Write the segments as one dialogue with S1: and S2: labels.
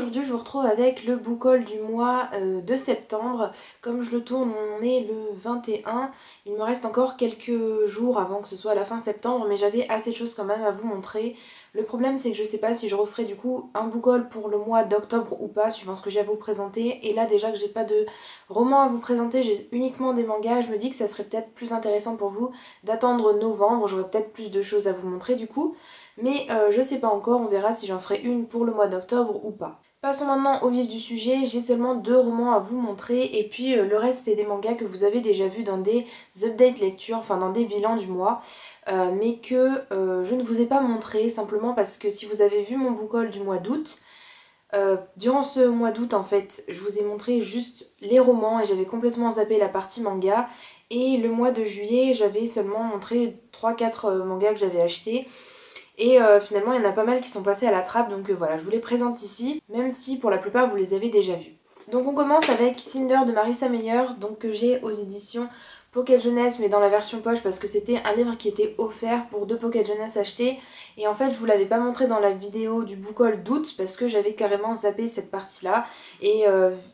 S1: aujourd'hui je vous retrouve avec le book haul du mois de septembre. Comme je le tourne, on est le 21. Il me reste encore quelques jours avant que ce soit la fin septembre, mais j'avais assez de choses quand même à vous montrer. Le problème c'est que je sais pas si je referai du coup un book haul pour le mois d'octobre ou pas, suivant ce que j'ai à vous présenter. Et là déjà que j'ai pas de romans à vous présenter, j'ai uniquement des mangas, je me dis que ça serait peut-être plus intéressant pour vous d'attendre novembre, j'aurai peut-être plus de choses à vous montrer du coup. Mais je sais pas encore, on verra si j'en ferai une pour le mois d'octobre ou pas. Passons maintenant au vif du sujet, j'ai seulement 2 romans à vous montrer et puis le reste c'est des mangas que vous avez déjà vus dans des updates lecture, enfin dans des bilans du mois, mais que je ne vous ai pas montré simplement parce que si vous avez vu mon book haul du mois d'août, durant ce mois d'août en fait je vous ai montré juste les romans et j'avais complètement zappé la partie manga, et le mois de juillet j'avais seulement montré 3-4 mangas que j'avais achetés. Et finalement, il y en a pas mal qui sont passés à la trappe, donc voilà, je vous les présente ici, même si pour la plupart vous les avez déjà vus. Donc on commence avec Cinder de Marissa Meyer, donc que j'ai aux éditions Pocket Jeunesse, mais dans la version poche parce que c'était un livre qui était offert pour 2 Pocket Jeunesse achetés. Et en fait, je vous l'avais pas montré dans la vidéo du book haul d'août parce que j'avais carrément zappé cette partie-là. Et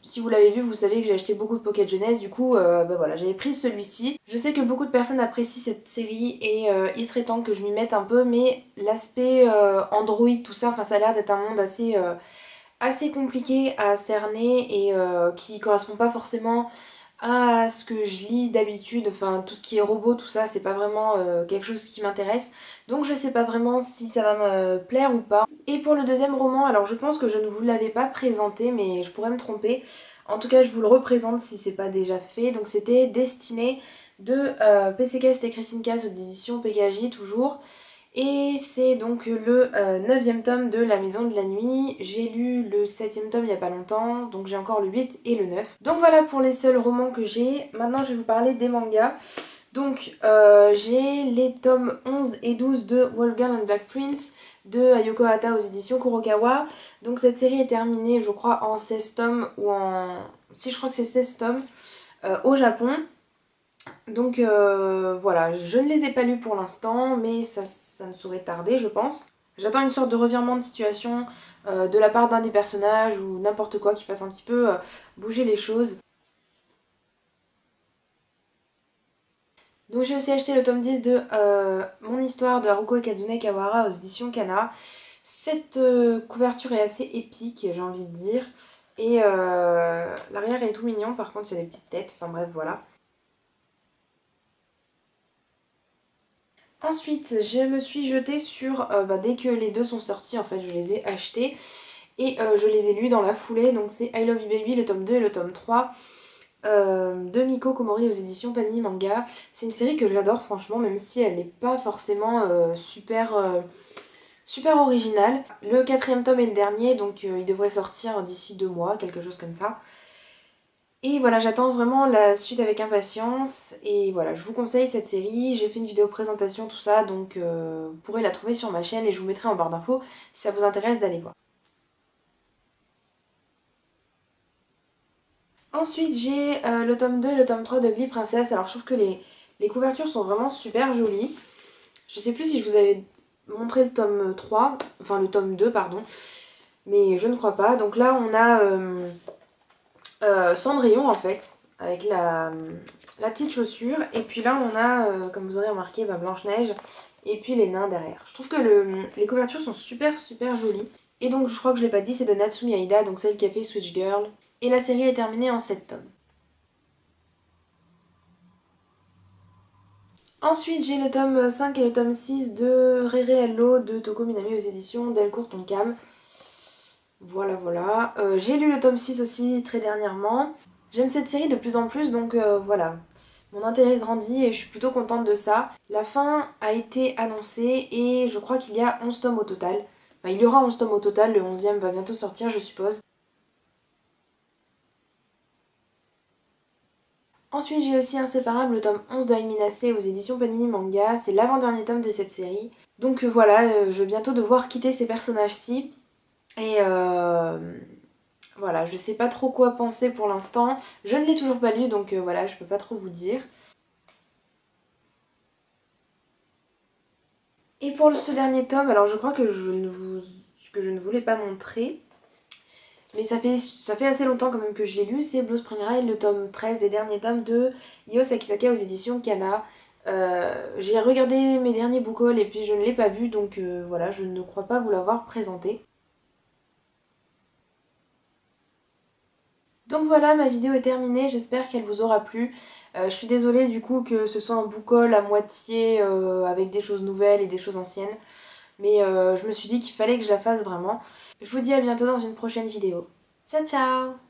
S1: si vous l'avez vu, vous savez que j'ai acheté beaucoup de Pocket Jeunesse, du coup, bah voilà, j'avais pris celui-ci. Je sais que beaucoup de personnes apprécient cette série et il serait temps que je m'y mette un peu, mais l'aspect Android, tout ça, enfin ça a l'air d'être un monde assez compliqué à cerner et qui correspond pas forcément à ce que je lis d'habitude, enfin tout ce qui est robot, tout ça, c'est pas vraiment quelque chose qui m'intéresse. Donc je sais pas vraiment si ça va me plaire ou pas. Et pour le deuxième roman, alors je pense que je ne vous l'avais pas présenté, mais je pourrais me tromper. En tout cas, je vous le représente si c'est pas déjà fait. Donc c'était Destinée de PC Cast et Christine Cass aux éditions PKJ toujours. Et c'est donc le 9e tome de La Maison de la Nuit. J'ai lu le 7e tome il n'y a pas longtemps, donc j'ai encore le 8 et le 9. Donc voilà pour les seuls romans que j'ai. Maintenant je vais vous parler des mangas. Donc j'ai les tomes 11 et 12 de Wolfgang and Black Prince de Ayoko Hata aux éditions Kurokawa. Donc cette série est terminée je crois en 16 tomes ou en... Si, je crois que c'est 16 tomes au Japon. Donc voilà, je ne les ai pas lus pour l'instant, mais ça ne saurait tarder, je pense. J'attends une sorte de revirement de situation de la part d'un des personnages ou n'importe quoi qui fasse un petit peu bouger les choses. Donc j'ai aussi acheté le tome 10 de Mon histoire de Haruko Kazune Kawara aux éditions Kana. Cette couverture est assez épique, j'ai envie de dire. Et l'arrière est tout mignon, par contre il y a des petites têtes, enfin bref voilà. Ensuite, je me suis jetée sur, dès que les deux sont sortis, en fait, je les ai achetés. Et je les ai lus dans la foulée, donc c'est I Love You Baby, le tome 2 et le tome 3 de Miko Komori aux éditions Panini Manga. C'est une série que j'adore franchement, même si elle n'est pas forcément super originale. Le 4e tome est le dernier, donc il devrait sortir d'ici 2 mois, quelque chose comme ça. Et voilà, j'attends vraiment la suite avec impatience. Et voilà, je vous conseille cette série. J'ai fait une vidéo présentation, tout ça, donc vous pourrez la trouver sur ma chaîne et je vous mettrai en barre d'infos si ça vous intéresse d'aller voir. Ensuite, j'ai le tome 2 et le tome 3 de Glee Princess. Alors, je trouve que les couvertures sont vraiment super jolies. Je sais plus si je vous avais montré le tome 3, enfin le tome 2, pardon, mais je ne crois pas. Donc là, on a Cendrillon en fait, avec la petite chaussure. Et puis là, on a, comme vous aurez remarqué, Blanche-Neige et puis les nains derrière. Je trouve que les couvertures sont super jolies. Et donc, je crois que je l'ai pas dit, c'est de Natsumi Aida, donc celle qui a fait Switch Girl. Et la série est terminée en 7 tomes. Ensuite, j'ai le tome 5 et le tome 6 de Rere Hello de Toko Minami aux éditions Delcourt Tonkam. Voilà, voilà. J'ai lu le tome 6 aussi très dernièrement. J'aime cette série de plus en plus, donc voilà. Mon intérêt grandit et je suis plutôt contente de ça. La fin a été annoncée et je crois qu'il y a 11 tomes au total. Enfin, il y aura 11 tomes au total, le 11e va bientôt sortir, je suppose. Ensuite, j'ai aussi Inséparable, le tome 11 de Aiminase aux éditions Panini Manga. C'est l'avant-dernier tome de cette série. Donc voilà, je vais bientôt devoir quitter ces personnages-ci. Et voilà, je sais pas trop quoi penser pour l'instant. Je ne l'ai toujours pas lu, donc voilà, je peux pas trop vous dire. Et pour ce dernier tome, alors je crois que je ne voulais pas montrer. Mais ça fait assez longtemps quand même que je l'ai lu. C'est Blue Spring Ride, le tome 13 et dernier tome de Io Sakisaka aux éditions Kana. J'ai regardé mes derniers book hauls et puis je ne l'ai pas vu, donc voilà, je ne crois pas vous l'avoir présenté. Donc voilà, ma vidéo est terminée, j'espère qu'elle vous aura plu. Je suis désolée du coup que ce soit un book haul à moitié avec des choses nouvelles et des choses anciennes. Mais je me suis dit qu'il fallait que je la fasse vraiment. Je vous dis à bientôt dans une prochaine vidéo. Ciao ciao!